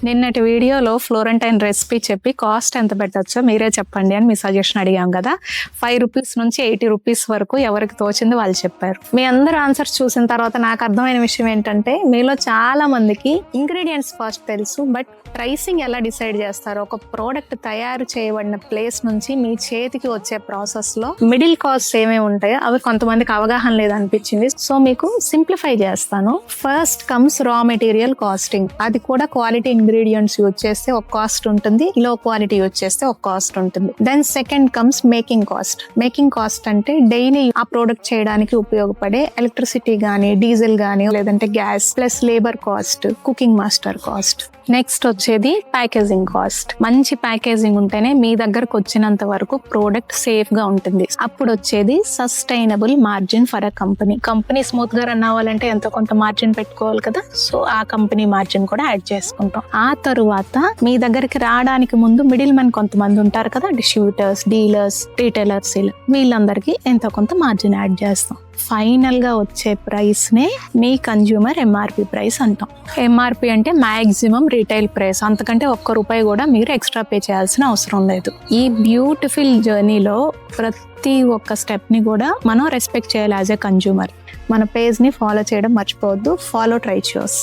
నిన్నటి వీడియోలో Florentine recipe చెప్పి కాస్ట్ ఎంత పెట్టచ్చో మీరే చెప్పండి అని మీ సజెషన్ అడిగాం కదా. 5 రూపీస్ నుంచి 80 రూపీస్ వరకు ఎవరికి తోచింది వాళ్ళు చెప్పారు. మీ అందరు ఆన్సర్స్ చూసిన తర్వాత నాకు అర్థమైన విషయం ఏంటంటే, మీలో చాలా మందికి ఇంగ్రీడియంట్స్ కాస్ట్ తెలుసు, బట్ ప్రైసింగ్ ఎలా డిసైడ్ చేస్తారో, ఒక ప్రోడక్ట్ తయారు చేయబడిన ప్లేస్ నుంచి మీ చేతికి వచ్చే ప్రాసెస్ లో మిడిల్ కాస్ట్ ఏమేమి ఉంటాయో అవి కొంతమందికి అవగాహన లేదనిపించింది. సో మీకు సింప్లిఫై చేస్తాను. First comes raw material costing. అది కూడా క్వాలిటీ ఇంగ్రీడియంట్స్ యూజ్ చేస్తే ఒక కాస్ట్ ఉంటుంది, లో క్వాలిటీ యూజ్ చేస్తే ఒక కాస్ట్ ఉంటుంది. Then second comes making cost. Making cost అంటే డైలీ ఆ ప్రోడక్ట్ చేయడానికి ఉపయోగపడే ఎలక్ట్రిసిటీ గానీ, డీజిల్ గానీ, లేదంటే gas plus labour cost, cooking master cost. Next వచ్చేది ప్యాకేజింగ్ కాస్ట్. మంచి ప్యాకేజింగ్ ఉంటేనే మీ దగ్గరకు వచ్చినంత వరకు ప్రోడక్ట్ సేఫ్ గా ఉంటుంది. అప్పుడు వచ్చేది sustainable margin for a company. Company smooth గా రన్ అవ్వాలంటే ఎంతో కొంత మార్జిన్ పెట్టుకోవాలి కదా. సో ఆ కంపెనీ మార్జిన్ కూడా యాడ్ చేసుకుంటాం. ఆ తరువాత మీ దగ్గరికి రావడానికి ముందు మిడిల్ మెన్ కొంతమంది ఉంటారు కదా, డిస్ట్రిబ్యూటర్స్, డీలర్స్, రీటైలర్స్, వీళ్ళందరికీ ఎంతో కొంత మార్జిన్ యాడ్ చేస్తాం. ఫైనల్ గా వచ్చే ప్రైస్ నే మీ కన్జ్యూమర్ ఎంఆర్పి ప్రైస్ అంటాం. ఎంఆర్పి అంటే మాక్సిమం రీటైల్ ప్రైస్. అంతకంటే ₹1 కూడా మీరు ఎక్స్ట్రా పే చేయాల్సిన అవసరం లేదు. ఈ బ్యూటిఫుల్ జర్నీలో ప్రతి ఒక్క స్టెప్ ని కూడా మనం రెస్పెక్ట్ చేయాలి యాజ్ ఎ కన్జ్యూమర్. మన పేజ్ ని ఫాలో చేయడం మర్చిపోవద్దు. ఫాలో ట్రై చూస్.